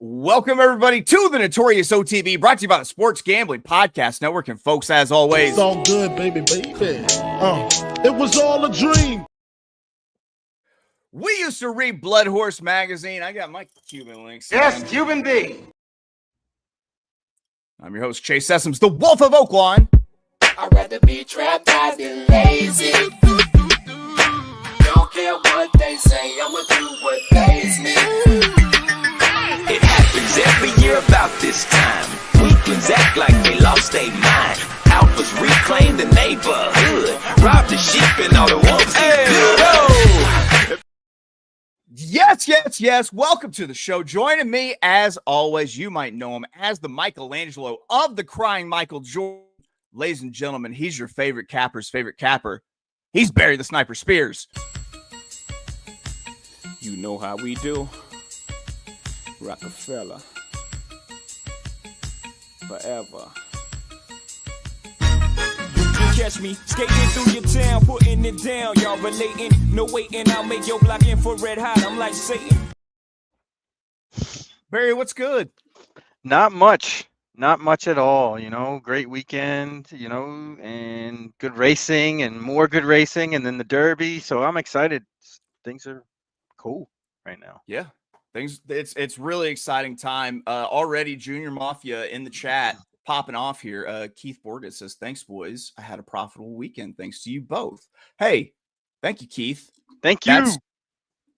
Welcome, everybody, to the Notorious OTB, brought to you by the Sports Gambling Podcast Network. And, folks, as always, it's all good, baby. It was all a dream. We used to read Blood Horse magazine. I got my Cuban links. Yes, Cuban B. I'm your host, Chase Sessoms, the Wolf of Oaklawn. I'd rather be trapped as than lazy. Don't care what they say, I'ma do what they say. It happens every year about this time. Weaklings act like they lost their mind. Alphas reclaim the neighborhood. Rob the sheep and all the wolves get good. Yes. Welcome to the show. Joining me, as always, you might know him as the Michelangelo of the Crying Michael Jordan. Ladies and gentlemen, he's your favorite capper's favorite capper. He's Barry the Sniper Spears. You know how we do. Rockefeller. Forever. Catch me skating through your town, putting it down. Y'all relating, no waiting. I'll make your block infrared hot. I'm like Satan. Barry, what's good? Not much at all. Great weekend, and good racing and more good racing, and then the Derby. So I'm excited. Things are cool right now. Yeah. It's really exciting time. Already Junior Mafia in the chat popping off here. Keith Borges says, thanks, boys. I had a profitable weekend thanks to you both. Hey, thank you, Keith. Thank you.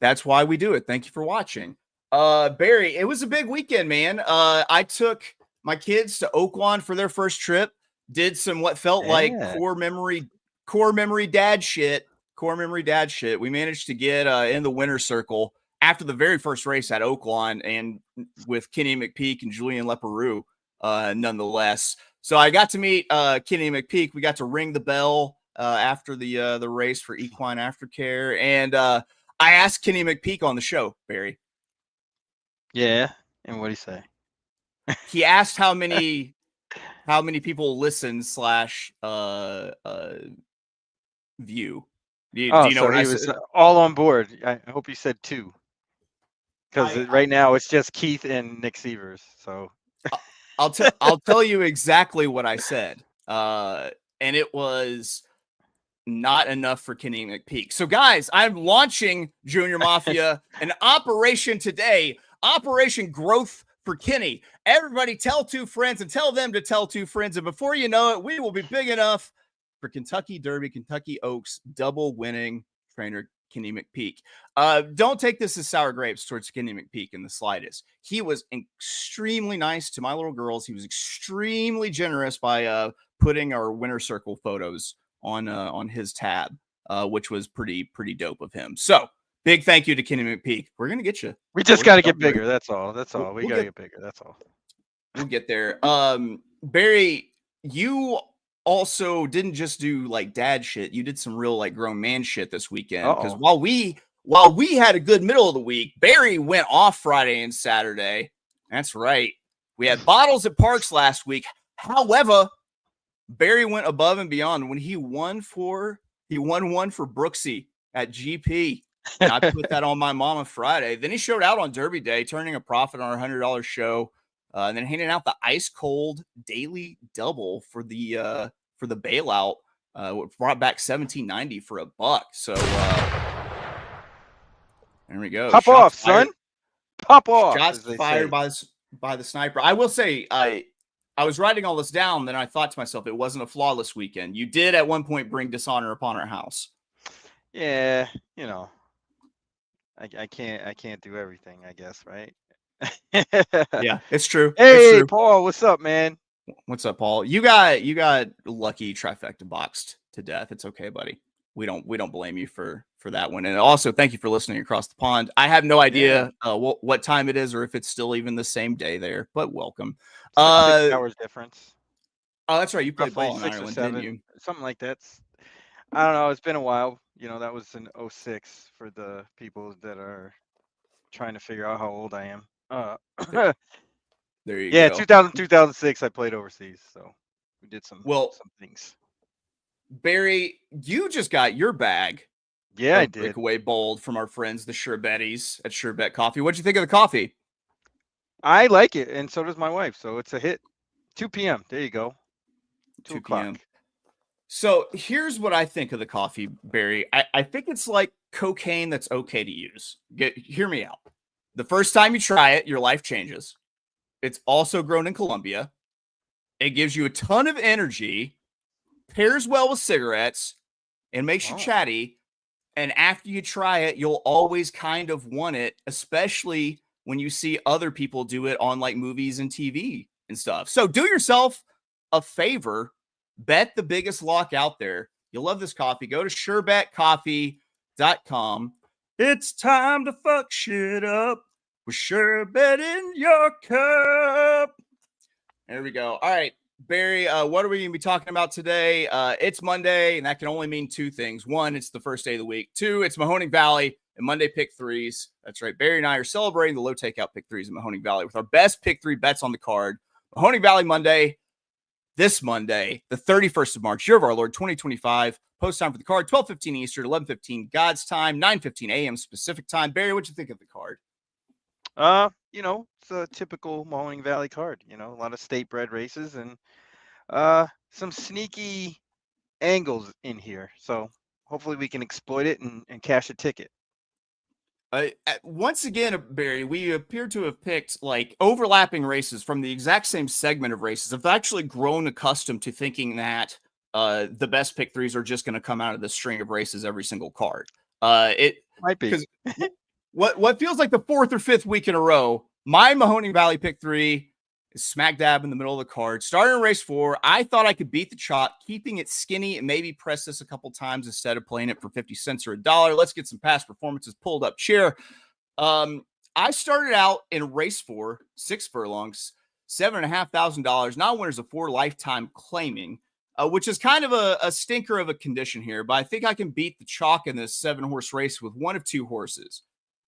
That's why we do it. Thank you for watching. Barry, it was a big weekend, man. I took my kids to Oaklawn for their first trip, did some what felt like core memory dad shit. We managed to get in the winner's circle after the very first race at Oaklawn, and with Kenny McPeak and Julian Leperoux, nonetheless. So I got to meet Kenny McPeak. We got to ring the bell after the race for Equine Aftercare, and I asked Kenny McPeak on the show, Barry. Yeah, and what'd he say? He asked how many people listen / view. Do you know so what he was all on board. I hope he said 2. Because right now it's just Keith and Nick Sievers. So I'll tell you exactly what I said. And it was not enough for Kenny McPeak. So guys, I'm launching Junior Mafia, an operation today, Operation Growth for Kenny. Everybody tell 2 friends and tell them to tell 2 friends. And before you know it, we will be big enough for Kentucky Derby, Kentucky Oaks, double winning trainer Kenny McPeak. Don't take this as sour grapes towards Kenny McPeak in the slightest. He was extremely nice to my little girls. He was extremely generous by putting our winner circle photos on his tab, which was pretty dope of him. So big thank you to Kenny McPeak. We're gonna get you. We just got to get bigger. That's all. We got to get bigger. That's all. We'll get there. Barry, you also didn't just do like dad shit. You did some real like grown man shit this weekend. Because while we had a good middle of the week, Barry went off Friday and Saturday. That's right. We had bottles at Parks last week. However, Barry went above and beyond when he won one for Brooksy at GP. And I put that on my mama Friday. Then he showed out on Derby Day, turning a profit on our $100 show. And then handing out the ice cold daily double for the bailout, brought back $17.90 for $1. So there we go. Pop off, son. Pop off. Shots fired by the sniper. I will say, I was writing all this down, then I thought to myself, it wasn't a flawless weekend. You did at one point bring dishonor upon our house. Yeah, I can't do everything, I guess, right? Yeah, it's true. Hey, it's true. Paul, what's up, man? What's up, Paul? You got lucky trifecta boxed to death. It's okay, buddy. We don't blame you for that one. And also, thank you for listening across the pond. I have no idea what time it is or if it's still even the same day there, but welcome. 6 hours difference. Oh, that's right. You played Roughly ball in 6 or Ireland, 7, didn't you? something like that. I don't know. It's been a while. That was in 06 for the people that are trying to figure out how old I am. There you go. 2006 I played overseas, so we did some things. Barry, you just got your bag. Yeah, I did. Breakaway bold from our friends, the Sherbetties at Sherbet Coffee. What'd you think of the coffee? I like it, and so does my wife. So it's a hit. 2 p.m. There you go. 2 2 o'clock. p.m. So here's what I think of the coffee, Barry. I think it's like cocaine that's okay to use. Hear me out. The first time you try it, your life changes. It's also grown in Colombia. It gives you a ton of energy, pairs well with cigarettes, and makes you Oh. chatty. And after you try it, you'll always kind of want it, especially when you see other people do it on like movies and TV and stuff. So do yourself a favor, bet the biggest lock out there. You'll love this coffee. Go to surebetcoffee.com. It's time to fuck shit up with Sherbet in your cup. There we go. All right, Barry, what are we going to be talking about today? It's Monday, and that can only mean two things. One, it's the first day of the week. Two, it's Mahoning Valley and Monday Pick Threes. That's right. Barry and I are celebrating the low takeout Pick Threes in Mahoning Valley with our best Pick Three bets on the card. Mahoning Valley Monday, this Monday, the 31st of March, year of our Lord, 2025. Post time for the card, 12:15 Eastern, 11:15 God's time, 9:15 a.m. Pacific time. Barry, what'd you think of the card? It's a typical Mahoning Valley card. A lot of state bred races and some sneaky angles in here. So hopefully we can exploit it and cash a ticket. Once again, Barry, we appear to have picked like overlapping races from the exact same segment of races. I've actually grown accustomed to thinking that the best pick threes are just going to come out of this string of races every single card. It might be because what feels like the fourth or fifth week in a row. My Mahoning Valley pick three is smack dab in the middle of the card. Starting in race 4, I thought I could beat the chalk, keeping it skinny and maybe press this a couple times instead of playing it for 50 cents or $1. Let's get some past performances pulled up here. I started out in race 4, 6 furlongs, $7,500. Non-winners of 4 lifetime claiming, which is kind of a stinker of a condition here, but I think I can beat the chalk in this 7-horse race with one of 2 horses.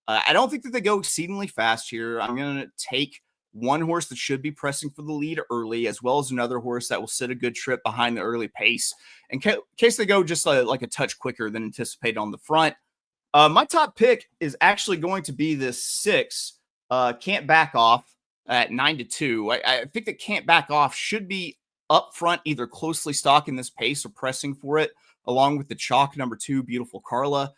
I don't think that they go exceedingly fast here. I'm going to take one horse that should be pressing for the lead early, as well as another horse that will sit a good trip behind the early pace in case they go just like a touch quicker than anticipated on the front. My top pick is actually going to be this 6, Can't Back Off at 9-2. I think that Can't Back Off should be up front, either closely stalking this pace or pressing for it, along with the chalk number 2, Beautiful Carla.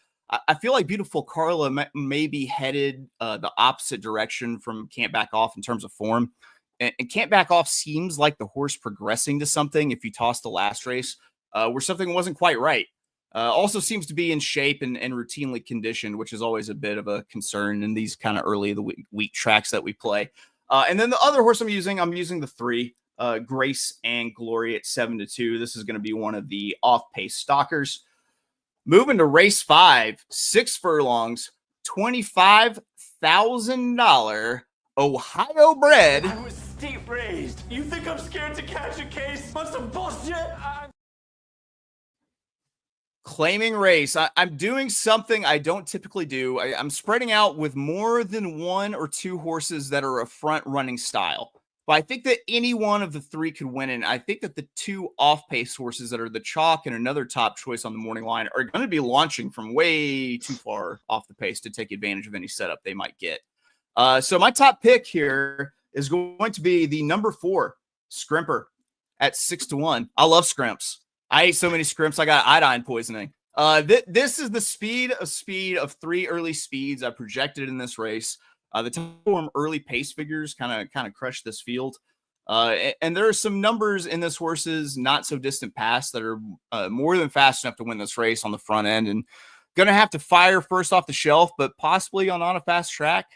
I feel like Beautiful Carla may be headed the opposite direction from Can't Back Off in terms of form. And Can't Back Off seems like the horse progressing to something if you toss the last race where something wasn't quite right. Also seems to be in shape and routinely conditioned, which is always a bit of a concern in these kind of early of the week tracks that we play. And then the other horse I'm using the 3, Grace and Glory at 7-2. This is going to be one of the off-pace stalkers. Moving to race 5, 6 furlongs, $25,000 Ohio bred. I was steep raised. You think I'm scared to catch a case on some bullshit? Claiming race. I'm doing something I don't typically do. I'm spreading out with more than 1 or 2 horses that are a front running style. But I think that any one of the 3 could win. And I think that the 2 off-pace horses that are the chalk and another top choice on the morning line are going to be launching from way too far off the pace to take advantage of any setup they might get. So my top pick here is going to be the number 4, Scrimper at 6-1. I love scrimps. I ate so many scrimps, I got iodine poisoning. This is the speed of 3 early speeds I projected in this race. The top form early pace figures kind of crushed this field. And there are some numbers in this horse's not so distant past that are more than fast enough to win this race on the front end, and going to have to fire first off the shelf, but possibly on a fast track.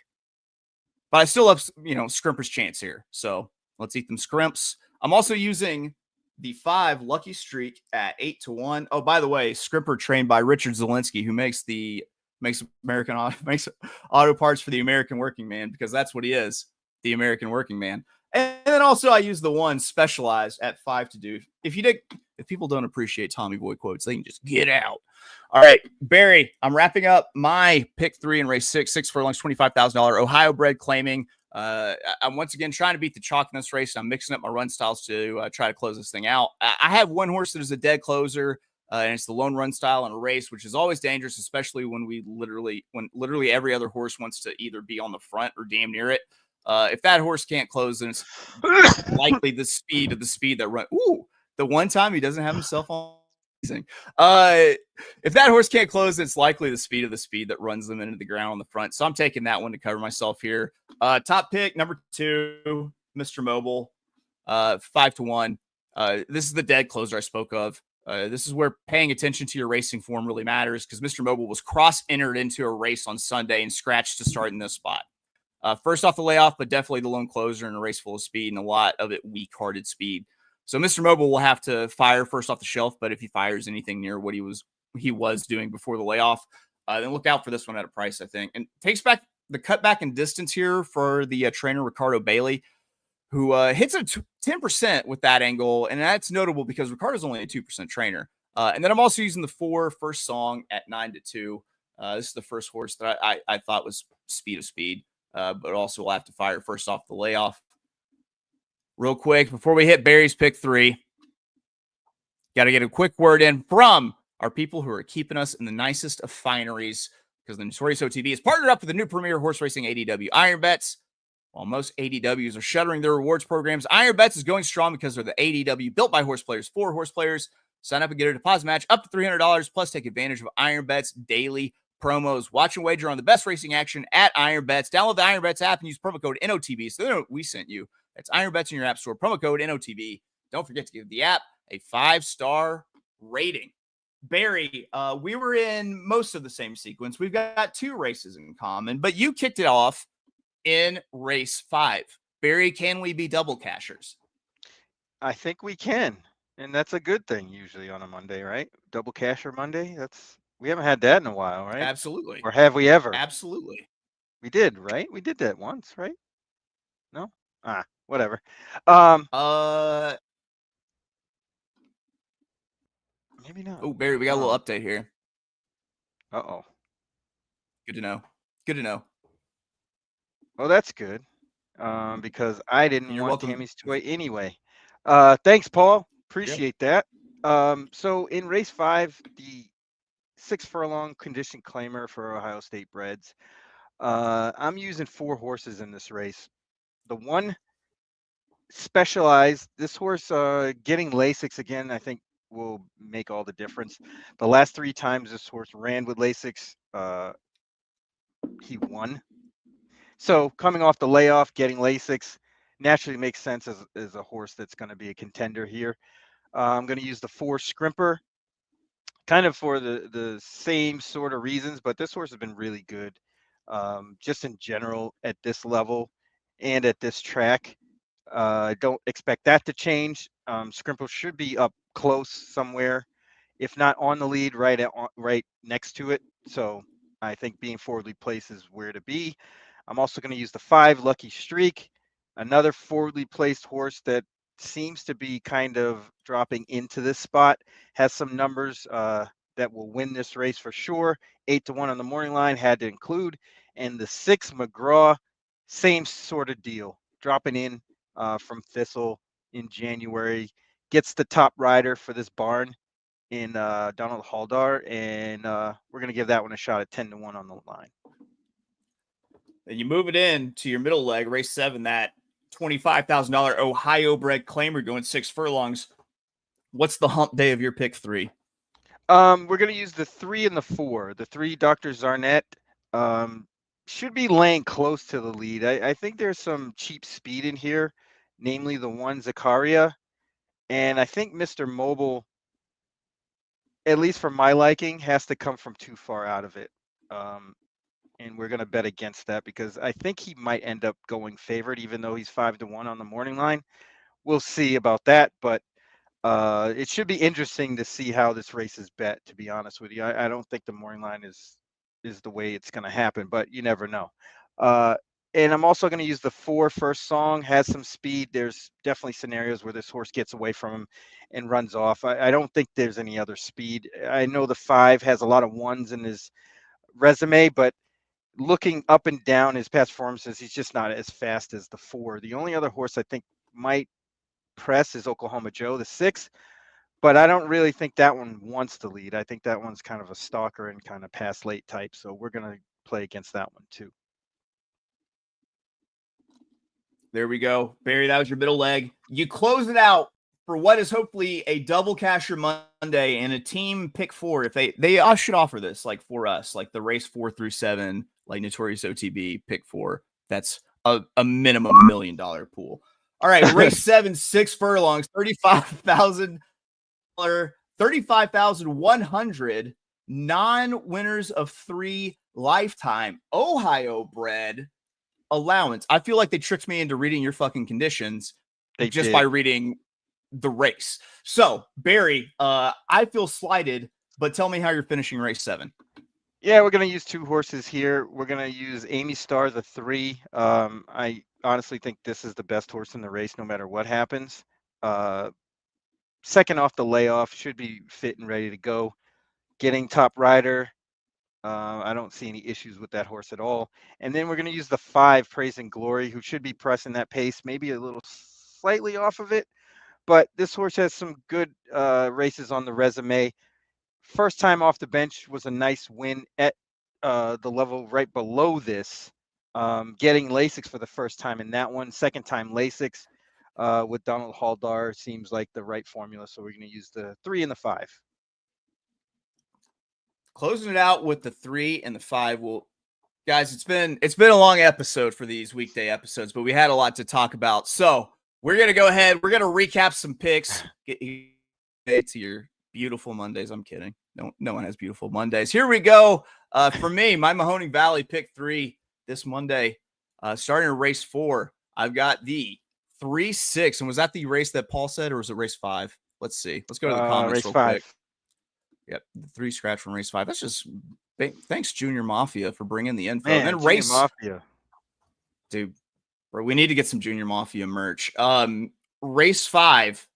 But I still have, Scrimper's chance here. So let's eat them scrimps. I'm also using the 5 Lucky Streak at 8-1. Oh, by the way, Scrimper trained by Richard Zielinski, who makes auto parts for the American working man, because that's what he is, the American working man. And then also I use the 1 Specialized at 5-2. If people don't appreciate Tommy Boy quotes, they can just get out. All right, Barry, I'm wrapping up my pick 3 in race 6 furlongs, $25,000 Ohio bred claiming. I'm once again trying to beat the chalk in this race. I'm mixing up my run styles to try to close this thing out. I have one horse that is a dead closer. And it's the lone run style in a race, which is always dangerous, especially when literally every other horse wants to either be on the front or damn near it. If that horse can't close, then it's likely the speed that run. Ooh, the one time he doesn't have himself on. If that horse can't close, it's likely the speed that runs them into the ground on the front. So I'm taking that one to cover myself here. Top pick number 2, Mr. Mobile, 5-1. This is the dead closer I spoke of. This is where paying attention to your racing form really matters because Mr. Mobile was cross-entered into a race on Sunday and scratched to start in this spot. First off the layoff, but definitely the lone closer in a race full of speed and a lot of it weak-hearted speed. So Mr. Mobile will have to fire first off the shelf, but if he fires anything near what he was doing before the layoff, then look out for this one at a price, I think. And takes back the cutback in distance here for the trainer Ricardo Bailey, who hits a 10% with that angle, and that's notable because Ricardo's only a 2% trainer. And then I'm also using the 4 first song at 9-2. This is the first horse that I thought was speed of speed, but also will have to fire first off the layoff. Real quick, before we hit Barry's pick 3, got to get a quick word in from our people who are keeping us in the nicest of fineries because the Notorious OTB is partnered up with the new premier horse racing ADW Iron Bets. While most ADWs are shuttering their rewards programs, Iron Bets is going strong because they're the ADW built by horse players for horse players. Sign up and get a deposit match up to $300, plus take advantage of Iron Bets daily promos. Watch and wager on the best racing action at Iron Bets. Download the Iron Bets app and use promo code NOTB so they know we sent you. That's Iron Bets in your app store. Promo code NOTB. Don't forget to give the app a 5-star rating. Barry, we were in most of the same sequence. We've got 2 races in common, but you kicked it off in race 5. Barry, can we be double cashers? I think we can, and that's a good thing usually on a Monday, right? Double casher Monday. We haven't had that in a while, right? Absolutely. Or have we ever? Absolutely. We did, right? We did that once, right? No? Whatever. Maybe not. Oh, Barry, we got a little update here. Uh-oh. Good to know. Good to know. Well, that's good. Because I didn't You're want welcome. Tammy's toy anyway. Thanks, Paul. Appreciate that. So in race 5, the 6 furlong condition claimer for Ohio State breds. I'm using 4 horses in this race. The one Specialized, this horse getting Lasix again, I think will make all the difference. The last 3 times this horse ran with Lasix, he won. So coming off the layoff, getting Lasix naturally makes sense as a horse that's going to be a contender here. I'm going to use the 4 Scrimper, kind of for the same sort of reasons, but this horse has been really good, just in general at this level and at this track. I don't expect that to change. Scrimple should be up close somewhere, if not on the lead, right next to it. So I think being forwardly placed is where to be. I'm also going to use the 5 Lucky Streak, another forwardly placed horse that seems to be kind of dropping into this spot. Has some numbers that will win this race for sure. 8-1 on the morning line had to include, and the 6 McGraw, same sort of deal, dropping in from Thistle in January, gets the top rider for this barn in Donald Haldar, and we're going to give that one a shot at 10-1 on the line. Then you move it in to your middle leg, race 7, that $25,000 Ohio bred claimer going 6 furlongs. What's the hump day of your pick 3? We're going to use the 3 and the 4. The 3 Dr. Zarnett should be laying close to the lead. I think there's some cheap speed in here, namely the 1 Zakaria. And I think Mr. Mobile, at least for my liking, has to come from too far out of it. And we're going to bet against that because I think he might end up going favored, even though he's 5-1 on the morning line. We'll see about that, but it should be interesting to see how this race is bet, to be honest with you. I don't think the morning line is the way it's going to happen, but you never know. And I'm also going to use the 4 first song, has some speed. There's definitely scenarios where this horse gets away from him and runs off. I don't think there's any other speed. I know the 5 has a lot of 1s in his resume, but looking up and down his past performances, he's just not as fast as the 4. The only other horse I think might press is Oklahoma Joe, the 6, but I don't really think that one wants to lead. I think that one's kind of a stalker and kind of pass late type, so we're going to play against that one too. There we go. Barry, that was your middle leg. You close it out for what is hopefully a double casher Monday and a team pick 4. If they should offer this like for us, like the race 4 through 7, like Notorious OTB pick 4. That's a minimum $1 million pool. All right, race 7, 6 furlongs, $35,100, non-winners of 3 lifetime Ohio bred allowance. I feel like they tricked me into reading your fucking conditions by reading the race. So, Barry, I feel slighted, but tell me how you're finishing race 7. Yeah, we're going to use 2 horses here. We're going to use Amy Star, the 3. I honestly think this is the best horse in the race, no matter what happens. Second off the layoff, should be fit and ready to go. Getting top rider. I don't see any issues with that horse at all. And then we're going to use the 5, Praise and Glory, who should be pressing that pace, maybe a little slightly off of it. But this horse has some good races on the resume. First time off the bench was a nice win at the level right below this. Getting Lasix for the first time in that one. Second time Lasix with Donald Haldar seems like the right formula. So we're going to use the 3 and the 5. Closing it out with the 3 and the 5. Well, guys, it's been a long episode for these weekday episodes, but we had a lot to talk about. So we're going to go ahead. We're going to recap some picks. Get to your beautiful Mondays. I'm kidding. No one has beautiful Mondays. Here we go. For me, my Mahoning Valley pick 3 this Monday, starting in race 4. I've got the 3-6. And was that the race that Paul said, or was it race 5? Let's see. Let's go to the comments race real 5. quick. Yep, the 3 scratch from race 5. That's just thanks, Junior Mafia, for bringing the info. Man, And then Junior race Mafia. Dude, bro, we need to get some Junior Mafia merch. Race 5,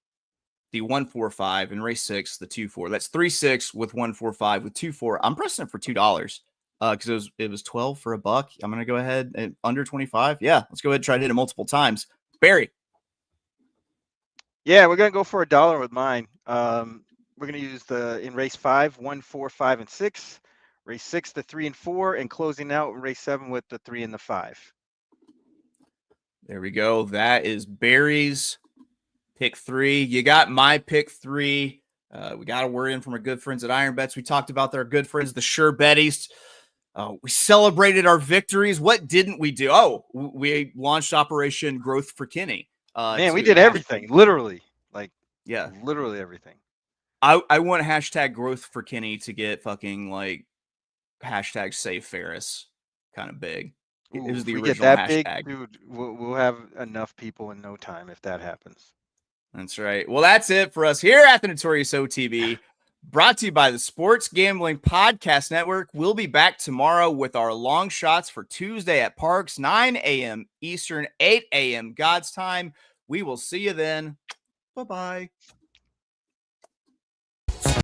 the 145, and race 6, the 2-4. That's 3-6 with 145 with 2-4. I'm pressing it for $2 because it was 12 for $1. I'm gonna go ahead and under 25. Yeah, let's go ahead and try to hit it multiple times. Barry. Yeah, we're gonna go for $1 with mine. We're going to use in race 5, 1, 4, 5, and 6. Race 6, the 3 and 4, and closing out in race 7 with the 3 and the 5. There we go. That is Barry's pick 3. You got my pick 3. We got a word in from our good friends at Iron Bets. We talked about their good friends, the Sure Betties. We celebrated our victories. What didn't we do? Oh, we launched Operation Growth for Kenny. Man, we did everything. Literally. Literally everything. I want hashtag growth for Kenny to get fucking like hashtag save Ferris kind of big. Ooh, it was the if we original get that hashtag. big, dude, we'll have enough people in no time if that happens. That's right. Well, that's it for us here at the Notorious OTB, brought to you by the Sports Gambling Podcast Network. We'll be back tomorrow with our long shots for Tuesday at Parks, 9 a.m. Eastern, 8 a.m. God's time. We will see you then. Bye-bye.